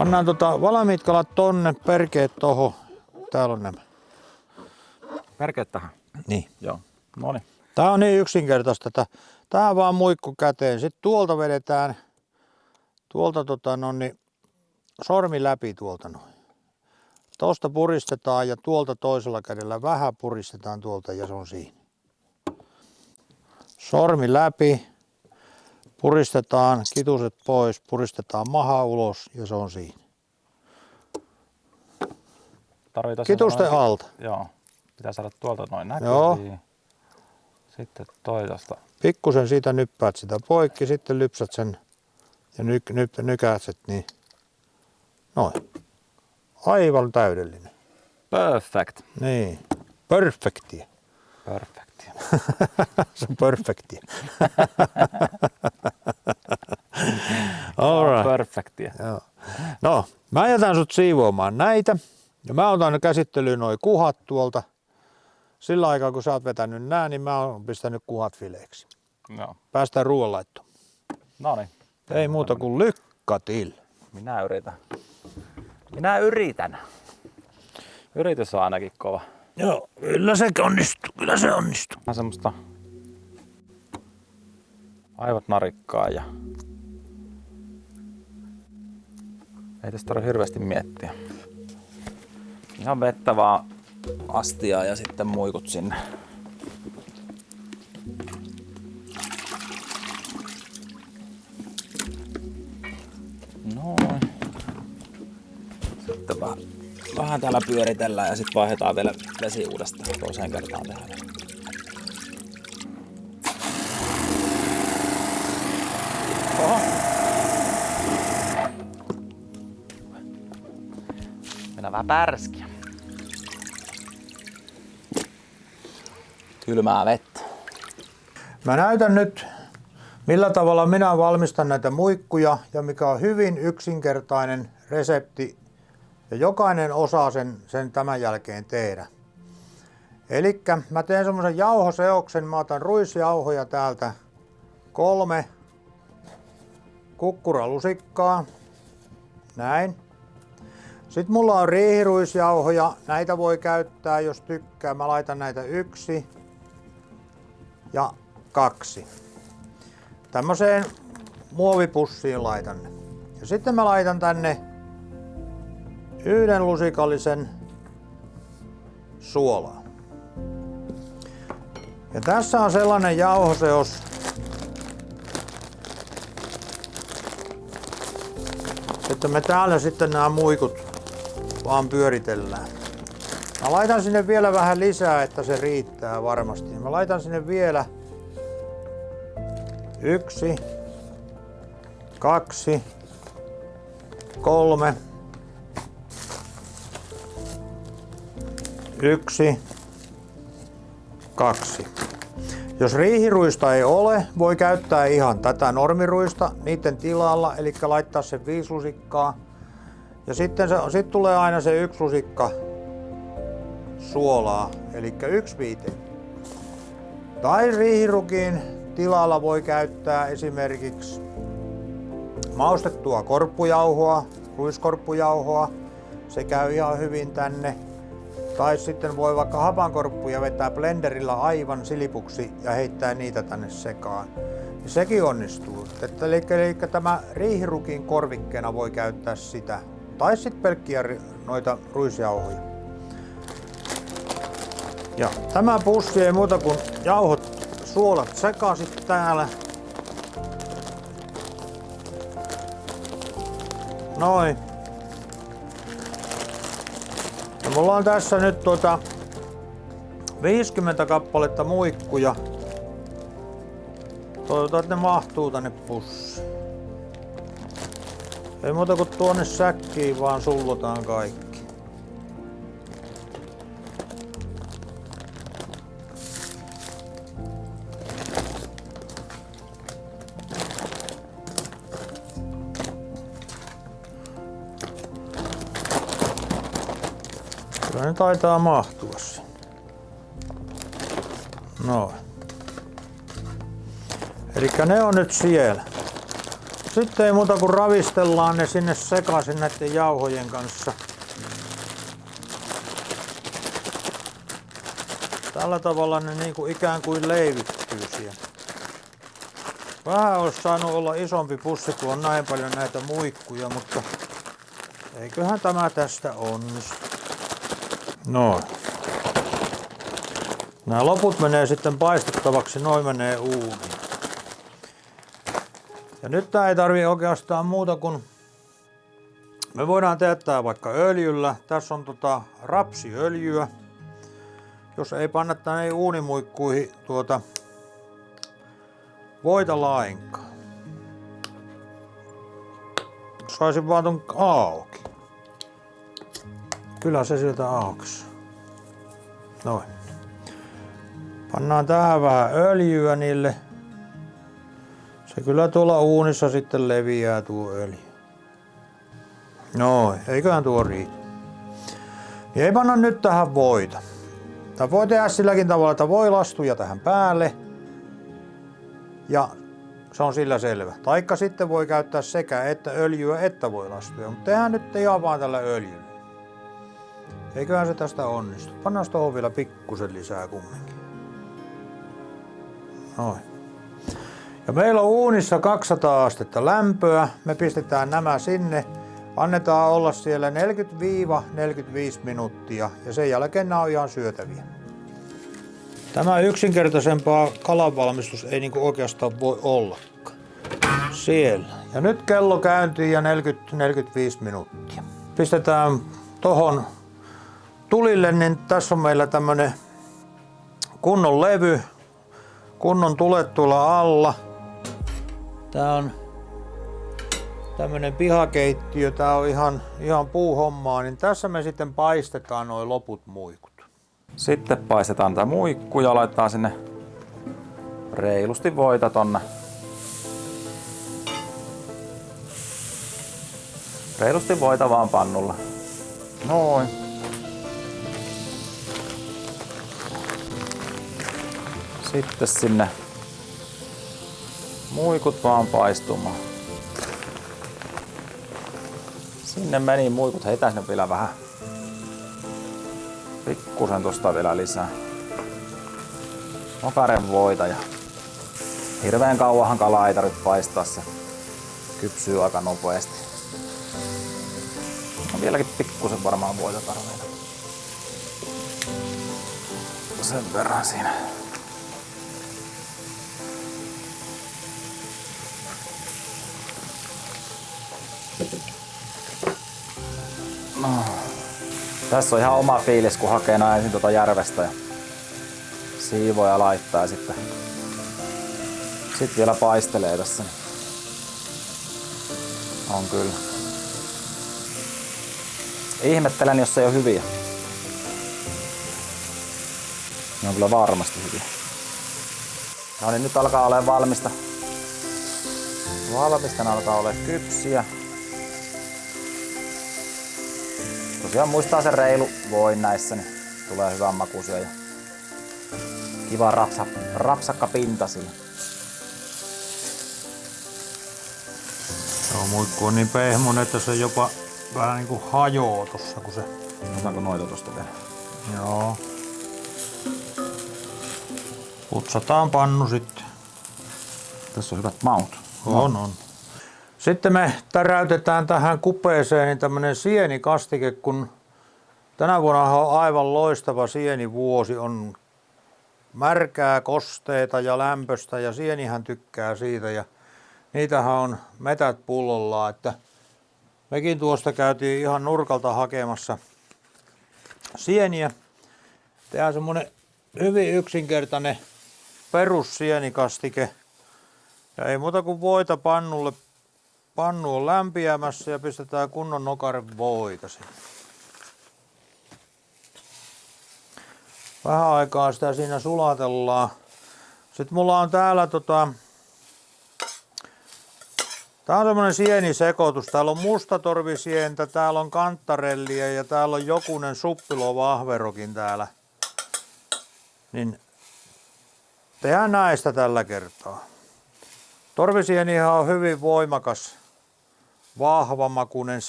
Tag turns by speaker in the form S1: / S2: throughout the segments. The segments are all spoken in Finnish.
S1: Pannaan valmiit kalat tonne, perkeet tohon. Täällä on nämä.
S2: Perkeet tähän?
S1: Niin.
S2: Joo. Noniin.
S1: Tää on niin yksinkertaista, että tää on vaan muikku käteen. Sitten tuolta vedetään, tuolta sormi läpi tuolta noin. Tosta puristetaan ja tuolta toisella kädellä vähän puristetaan tuolta ja se on siinä. Sormi läpi, puristetaan kituset pois, puristetaan maha ulos ja se on siinä. Kitusten alta.
S2: Joo. Pitää saada tuolta noin näkyviin.
S1: Joo.
S2: Sitten toi tosta.
S1: Pikkusen siitä nyppäät sitä poikki, sitten lypsät sen ja nykäset niin. Noin. Aivan täydellinen.
S2: Perfect.
S1: Niin. Perfektiä.
S2: Perfektiä.
S1: Se on perfektiä. All right.
S2: Perfektiä.
S1: Joo. No, mä jätän sut siivoamaan näitä. Ja mä otan käsittelyyn noi kuhat tuolta. Sillä aikaa kun sä oot vetänyt nää, niin mä oon pistänyt kuhat fileeksi.
S2: Joo.
S1: Päästään ruoanlaittoon.
S2: Noniin.
S1: Ei muuta kuin lykkatil.
S2: Minä yritän. Yritys on ainakin kova.
S1: Joo, kyllä se onnistuu, kyllä se onnistuu.
S2: Vähän semmoista aivot narikkaa ja ei tästä tarvitse hirveästi miettiä. Ihan vettä vaan astiaa ja sitten muikut sinne. Noin. Sitten vähän täällä pyöritellään ja sitten vaihdetaan vielä vesi uudestaan. Toiseen kertaan tehdään. Oho. Mennään vähän pärskiä. Kylmää vettä.
S1: Mä näytän nyt, millä tavalla minä valmistan näitä muikkuja ja mikä on hyvin yksinkertainen resepti ja jokainen osaa sen tämän jälkeen tehdä. Elikkä mä teen semmoisen jauhoseoksen, mä otan ruisjauhoja täältä 3 kukkuralusikkaa, näin. Sitten mulla on riihiruisjauhoja, näitä voi käyttää jos tykkää, mä laitan näitä 1 ja 2. Tämmöiseen muovipussiin laitan ne. Ja sitten mä laitan tänne 1 lusikallisen suolaa. Ja tässä on sellainen jauhoseos, että me täällä sitten nämä muikut vaan pyöritellään. Mä laitan sinne vielä vähän lisää, että se riittää varmasti. Mä laitan sinne vielä 1, 2, 3, 1, 2. Jos riihiruista ei ole, voi käyttää ihan tätä normiruista niiden tilalla, eli laittaa sen 5 lusikkaa. Ja sitten tulee aina se 1 lusikka suolaa, eli 1/5. Tai riihirukin tilalla voi käyttää esimerkiksi maustettua korppujauhoa, ruiskorppujauhoa. Se käy ihan hyvin tänne. Tai sitten voi vaikka hapankorppuja vetää blenderilla aivan silipuksi ja heittää niitä tänne sekaan. Ja sekin onnistuu. Eli tämä riihirukin korvikkeena voi käyttää sitä. Tai sitten pelkkiä noita ruisjauhoja. Ja tämä pussi ei muuta kuin jauhot, suolat sekaisin täällä. Noin. Ja mulla on tässä nyt 50 kappaletta muikkuja. Toivotaan, että ne mahtuu tänne pussiin. Ei muuta kuin tuonne säkkiin vaan sullotaan kaikki. Kyllä ne taitaa mahtua sinne. Noin. Elikkä ne on nyt siellä. Sitten ei muuta kuin ravistellaan ne sinne sekaisin näiden jauhojen kanssa. Tällä tavalla ne niinku ikään kuin leivittyy siellä. Vähän olisi saanut olla isompi pussi, kun on näin paljon näitä muikkuja, mutta eiköhän tämä tästä onnistu. Noin. Nämä loput menee sitten paistettavaksi, noin menee uuniin. Ja nyt tää ei tarvii oikeastaan muuta kuin me voidaan teettää vaikka öljyllä. Tässä on rapsiöljyä. Jos ei panna tänne uunimuikkuihin voita lainkaan. Saisin vaan ton auki. Kyllä se sieltä aukeaa. Noin. Pannaan tähän vähän öljyä niille. Se kyllä tuolla uunissa sitten leviää tuo öljy. Noin, eiköhän tuo riitä. Niin ei panna nyt tähän voita. Tää voi tehdä silläkin tavalla, että voilastuja tähän päälle. Ja se on sillä selvä. Taikka sitten voi käyttää sekä että öljyä että voilastuja. Mutta tehdään nyt ihan vaan tällä öljyllä. Eiköhän se tästä onnistu. Pannaan tuohon vielä pikkusen lisää kumminkin. Noin. Ja meillä on uunissa 200 astetta lämpöä. Me pistetään nämä sinne. Annetaan olla siellä 40-45 minuuttia ja sen jälkeen nämä on ihan syötäviä. Tämä yksinkertaisempaa kalanvalmistus ei niinku oikeastaan voi ollakaan. Siellä. Ja nyt kello käyntiin ja 40-45 minuuttia. Pistetään tohon tulille, niin tässä on meillä tämmönen kunnon levy. Kunnon tulet tuolla alla. Tää on tämmönen pihakeittiö, tää on ihan puuhommaa, niin tässä me sitten paistetaan nuo loput muikut.
S2: Sitten paistetaan tätä muikkua ja laitetaan sinne reilusti voita tonne. Reilusti voita vaan pannulla. Noin. Sitten sinne muikut vaan paistumaan. Sinne meni muikut, heitää sinne vielä vähän. Pikkusen tosta vielä lisää. Nokaren voita ja hirveän kauanhan kalaa ei tarvitse paistaa, se kypsyy aika nopeasti. No vieläkin pikkusen varmaan voita tarvitaan. Sen verran siinä. No. Tässä on ihan oma fiilis, kun hakee näin ensin tuota järvestä ja siivoo ja laittaa ja sitten vielä paistelee tässä. On kyllä. Ihmettelen, jos ei ole hyviä. Ne on kyllä varmasti hyviä. No niin, nyt alkaa olemaan valmista. Ne alkaa olemaan kypsiä. Tosiaan muistaa sen reilu voin näissä, niin tulee hyvän makuisia ja kiva rapsakka pinta sillä.
S1: Joo, muikku on niin pehmonen, että se jopa vähän niinku hajoaa tossa, kun se...
S2: Otanko noita tosta vielä?
S1: Joo. Putsataan pannu sitten.
S2: Tässä on hyvät maut.
S1: On. Sitten me täräytetään tähän kupeeseen niin tämmönen sienikastike, kun tänä vuonna on aivan loistava sienivuosi. On märkää, kosteita ja lämpöstä ja sienihän tykkää siitä ja niitähän on metät pullollaan, että mekin tuosta käytiin ihan nurkalta hakemassa sieniä. Tehdään semmonen hyvin yksinkertainen perussienikastike ja ei muuta kuin voita pannulle. Pannu on lämpiämässä ja pistetään kunnon nokaren voita sinne. Vähän aikaa sitä siinä sulatellaan. Sitten mulla on täällä tää on semmonen sienisekoitus. Täällä on mustatorvisientä, täällä on kantarellia ja täällä on jokunen suppilovahverokin täällä. Niin tehdään näistä tällä kertaa. Torvisienihan on hyvin voimakas, vahvamakuinen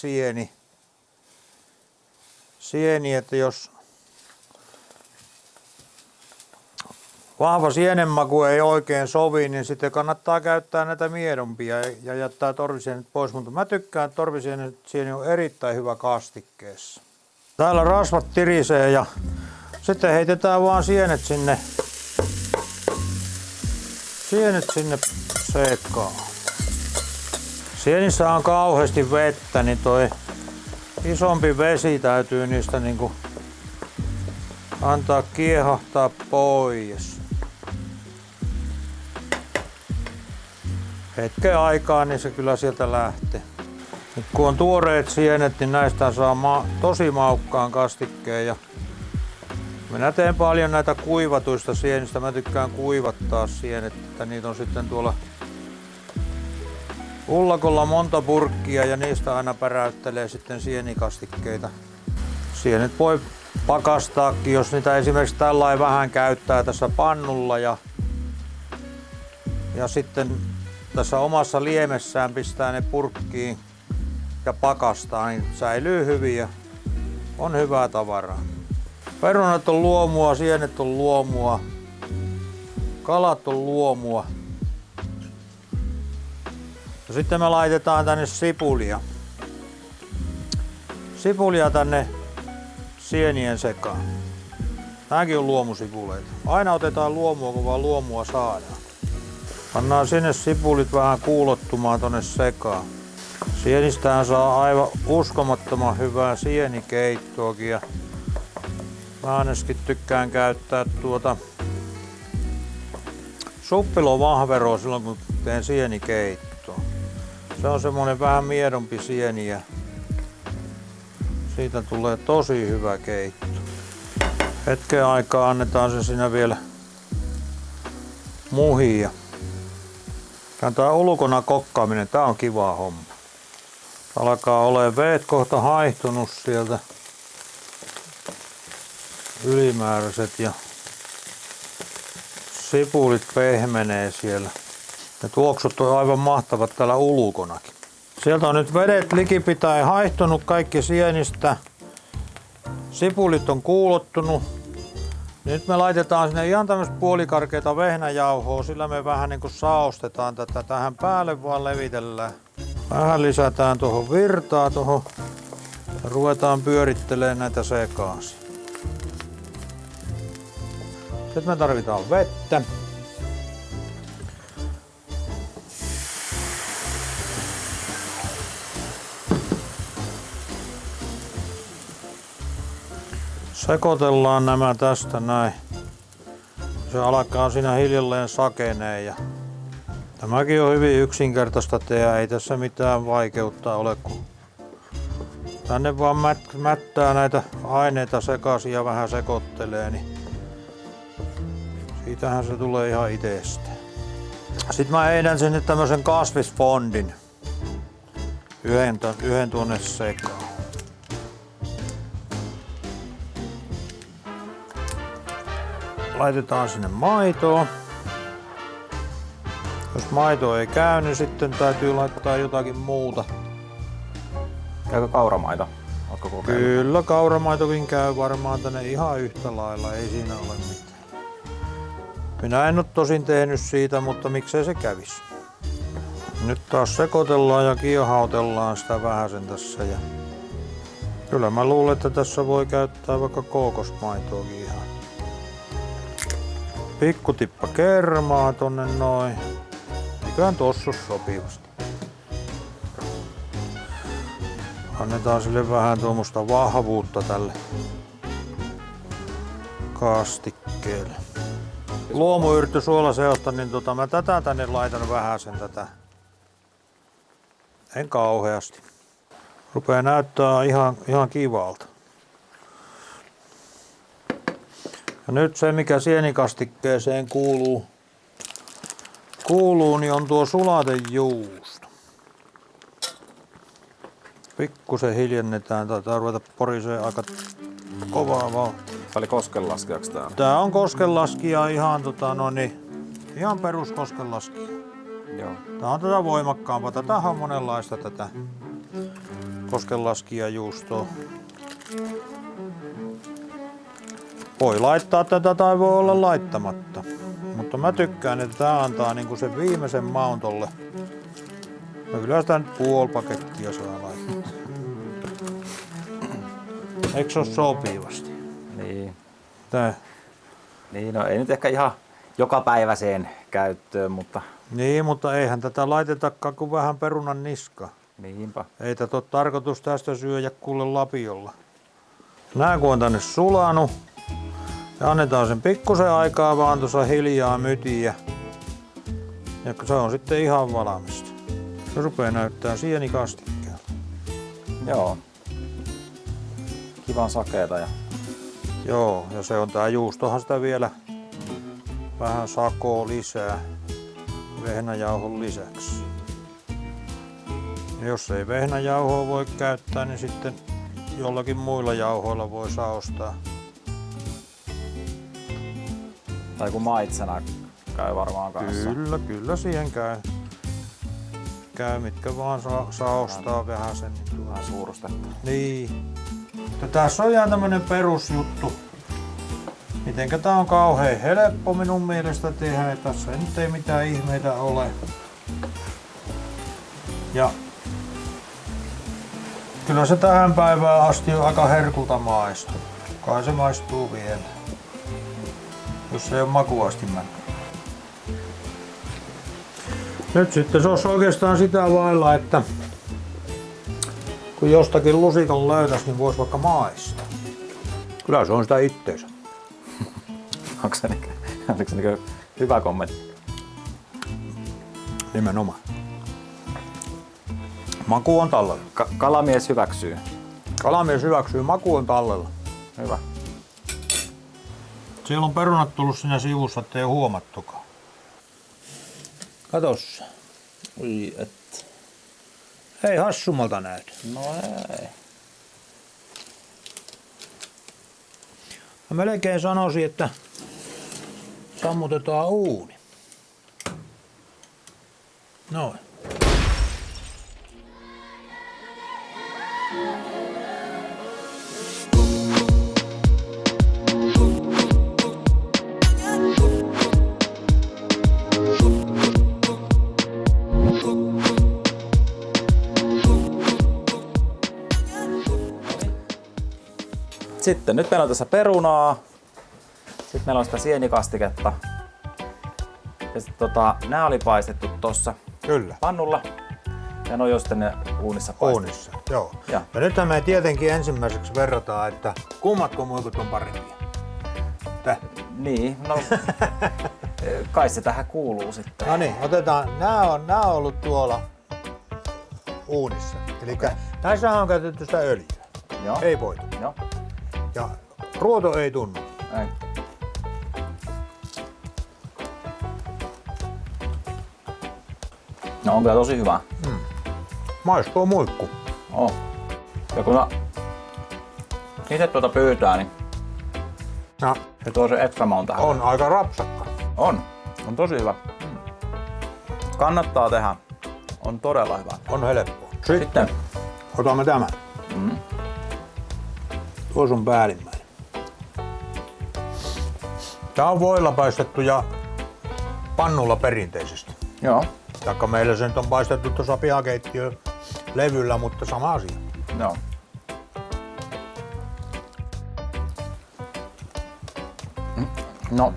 S1: sieni, että jos vahva sienenmaku ei oikein sovi, niin sitten kannattaa käyttää näitä miedompia ja jättää torvisienet pois. Mutta mä tykkään, että torvisieni on erittäin hyvä kastikkeessa. Täällä rasvat tirisee ja sitten heitetään vaan sienet sinne sekaan. Sienissä on kauheasti vettä, niin toi isompi vesi täytyy niistä niinku antaa kiehahtaa pois. Hetken aikaa, niin se kyllä sieltä lähtee. Nyt kun on tuoreet sienet, niin näistä saa tosi maukkaan kastikkeen. Ja minä teen paljon näitä kuivatuista sienistä. Mä tykkään kuivattaa sienet, että niitä on sitten tuolla ullakolla monta purkkia ja niistä aina päräyttelee sitten sienikastikkeita. Sienet voi pakastaakin, jos niitä esimerkiksi tällainen vähän käyttää tässä pannulla ja sitten tässä omassa liemessään pistää ne purkkiin ja pakastaa, niin säilyy hyvin ja on hyvää tavaraa. Perunat on luomua, sienet on luomua, kalat on luomua. Ja sitten me laitetaan tänne sipulia. Sipulia tänne sienien sekaan. Nämäkin on luomusipuleita. Aina otetaan luomua, kun vaan luomua saadaan. Pannaan sinne sipulit vähän kuulottumaan tonne sekaan. Sienistähän saa aivan uskomattoman hyvää sienikeittoakin. Ja mä ainakin tykkään käyttää suppilovahveroa silloin kun teen sienikeittoa. Se on semmonen vähän miedompi sieni ja siitä tulee tosi hyvä keitto. Hetken aikaa annetaan se siinä vielä muhia. Tää ulkona kokkaaminen, tää on kiva homma. Alkaa olemaan veet kohta haihtunut sieltä. Ylimääräiset ja sipulit pehmenee siellä. Ne tuoksut on aivan mahtavat täällä ulkonakin. Sieltä on nyt vedet likipitäen haihtunut kaikki sienistä. Sipulit on kuulottunut. Nyt me laitetaan sinne ihan tämmöistä puolikarkeata vehnäjauhoa, sillä me vähän niin kuin saostetaan tätä tähän päälle, vaan levitellään. Vähän lisätään tuohon virtaa tuohon ja ruvetaan pyörittelemään näitä sekaisin. Sitten me tarvitaan vettä. Sekoitellaan nämä tästä näin. Se alkaa siinä hiljalleen sakeneen ja tämäkin on hyvin yksinkertaista tehdä, ei tässä mitään vaikeutta ole, kun tänne vaan mättää näitä aineita sekaisin ja vähän sekoittelee, niin siitähän se tulee ihan itsestään. Sitten mä heitän sinne tämmösen kasvisfondin yhden tuonne sekaan. Laitetaan sinne maitoa. Jos maito ei käy, niin sitten täytyy laittaa jotakin muuta.
S2: Käykö kauramaito? Ootko kokeillut?
S1: Kyllä, kauramaitokin käy varmaan tänne ihan yhtä lailla, ei siinä ole mitään. Minä en ole tosin tehnyt siitä, mutta miksei se kävisi. Nyt taas sekoitellaan ja kiehautellaan sitä vähäsen tässä. Ja kyllä mä luulen, että tässä voi käyttää vaikka kookosmaitoakin ihan. Pikku tippa kermaa tonne noin. Eiköhän tossa sopivasti. Annetaan sille vähän tuommoista vahvuutta tälle kastikkeelle. Luomuyrtty suolaseosta, niin mä tätä tänne laitan vähäsen tätä. En kauheasti. Rupee näyttää ihan kivalta. Ja nyt se mikä sienikastikkeeseen kuuluu niin on tuo sulatejuusto. Pikkusen hiljennetään, taitaa ruveta porisee aika kovaa vauhtia.
S2: Tää oli koskenlaskijaksi tää?
S1: Tää on koskenlaskija ihan ihan peruskoskenlaskija.
S2: Joo.
S1: Tää on tätä voimakkaampaa. Tätä on monenlaista tätä koskenlaskijajuustoa. Voi laittaa tätä tai voi olla laittamatta. Mutta mä tykkään, että tää antaa niinku sen viimeisen maun tolle. No kyllä sitä nyt puoli pakettia saa laittaa. Eikö se oo sopivasti?
S2: Niin.
S1: Tää.
S2: Niin, no ei nyt ehkä ihan jokapäiväiseen käyttöön, mutta
S1: Niin, mutta eihän tätä laitetakaan kuin vähän perunan niska.
S2: niinpä.
S1: Ei tätä ole tarkoitus tästä syödä kuule lapiolla. Nää kun on tänne sulanut ja annetaan sen pikkusen aikaa vaan tuossa hiljaa mytiä. Ja se on sitten ihan valmista. Se rupeaa näyttää sienikastikkeelta.
S2: Joo. Kivan sakeeta ja
S1: Joo, ja se on tää juustohan sitä vielä vähän sakoa lisää vehnäjauhon lisäksi. Ja jos ei vehnäjauhoa voi käyttää, niin sitten jollakin muilla jauhoilla voi saostaa.
S2: tai kun maitsena käy varmaan kanssa.
S1: Kyllä siihen käy. Mitkä vaan saostaa vähän sen. Niin
S2: Vähän suurustettu.
S1: Niin. Mutta tässä on ihan tämmönen perusjuttu. Mitenkä tää on kauhean helppo minun mielestä tehdä, ja tässä nyt ei mitään ihmeitä ole. Ja kyllä se tähän päivään asti on aika herkulta maistuu. Kai se maistuu vielä. Jos ei ole makuasti mennyt. Nyt sitten se olisi oikeastaan sitä vailla, että kun jostakin lusikan löytäisi, niin voisi vaikka maistaa. Kyllä se on sitä itteensä.
S2: Onko se hyvä kommentti?
S1: Nimenomaan. Maku on tallella.
S2: Kalamies hyväksyy.
S1: Kalamies hyväksyy, maku on tallella.
S2: Hyvä.
S1: Siellä on perunat tullut siinä sivussa, ettei huomattukaan. Katos. Oi et. Ei hassummalta näytä.
S2: No ei.
S1: Mä melkein sanoisin, että sammutetaan uuni. Noin.
S2: Sitten nyt meillä on tässä perunaa. Sitten meillä on sitä sienikastiketta. Ja sitten nää oli paistettu tossa
S1: Kyllä.
S2: pannulla. Ja ne on jo sitten ne uunissa paistettu.
S1: Uunissa, joo.
S2: Ja.
S1: Ja nythän me tietenkin ensimmäiseksi verrataan, että kummatko muikut on parempia. Tää.
S2: Niin, no kai se tähän kuuluu sitten.
S1: No niin, otetaan. Nää on ollut tuolla uunissa. Eli näissä on käytetty sitä öljyä.
S2: Joo.
S1: Ei voita.
S2: Joo.
S1: Ja ruoto ei tunnu.
S2: Ei. No on kyllä tosi hyvä.
S1: Maistuu muikku.
S2: Oh. Ja kun itse pyytää, niin
S1: Ja
S2: se tuo se extra maun tähän.
S1: on aika rapsakka.
S2: On tosi hyvä. Kannattaa tehdä. On todella hyvä.
S1: On helppoa.
S2: Sitten.
S1: Otamme tämän.
S2: Mm.
S1: Tuossa on päällimmäinen. Tää on voilla paistettu ja pannulla perinteisesti.
S2: Joo.
S1: Taikka meillä se nyt on paistettu tuossa pihakeittiön levyllä, mutta sama asia.
S2: Joo. No.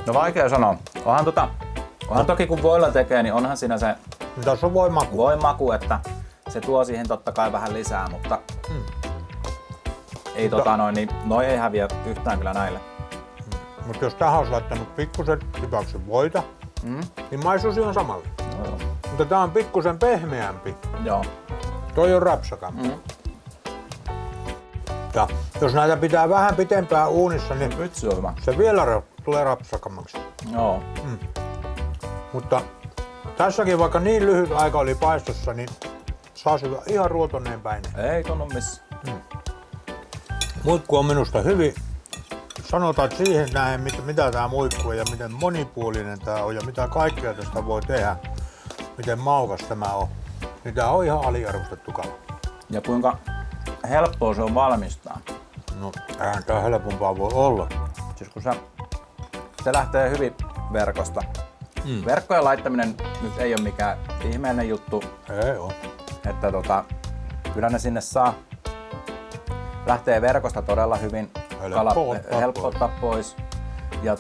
S2: No vaikea sanoa. Onhan toki kun voilla tekee, niin onhan siinä se
S1: Tässä on voimaku.
S2: voimaku, että se tuo siihen totta kai vähän lisää, mutta ei niin noi ei häviä yhtään kyllä näille.
S1: Mutta jos tähän olisi laittanut pikkusen hyväksy voita, niin maistuisi ihan samalle.
S2: Joo.
S1: Mutta tää on pikkusen pehmeämpi.
S2: Joo.
S1: Toi on rapsakampi. Ja jos näitä pitää vähän pitempään uunissa, niin
S2: Nyt se on hyvä.
S1: se vielä tulee rapsakammaksi.
S2: Joo.
S1: Mutta tässäkin vaikka niin lyhyt aika oli paistossa, niin saa syödä ihan ruotoneen päin.
S2: Ei tunnu missä.
S1: Muikku on minusta hyvin sanotaan että siihen nähden, mitä tämä muikku on ja miten monipuolinen tämä on ja mitä kaikkea tästä voi tehdä, miten maukas tämä on, niin tämä on ihan aliarvostettu kala.
S2: Ja kuinka helppoa se on valmistaa.
S1: No, eihän tämä helpompaa voi olla.
S2: Siis kun se lähtee hyvin verkosta. Verkkojen laittaminen nyt ei ole mikään ihmeellinen juttu.
S1: Ei oo.
S2: Että kyllä ne sinne saa. Lähtee verkosta todella hyvin. Helppo ottaa pois. Ja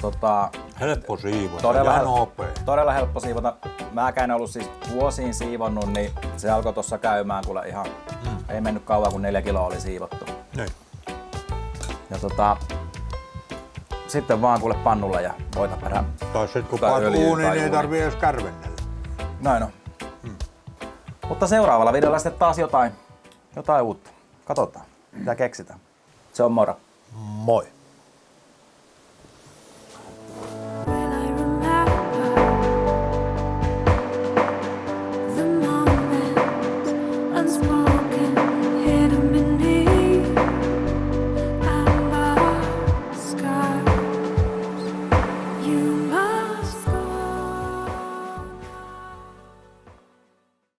S1: Helppo siivota
S2: todella,
S1: ja nopea.
S2: todella helppo siivota. Mäkään en ollut siis vuosiin siivonnut, niin se alkoi tuossa käymään, kuule ihan ei mennyt kauan, kun 4 kiloa oli siivottu.
S1: Niin.
S2: Ja sitten vaan kuule pannulle ja voita perään.
S1: Tai sitten kun
S2: Tai
S1: paat
S2: öljyä
S1: uuniin,
S2: tai
S1: niin ei
S2: uuni.
S1: tarvii edes kärvennellä.
S2: Näin on. Mutta seuraavalla videolla sitten taas jotain uutta. Katsotaan, mitä keksitään. Se on moro.
S1: Moi!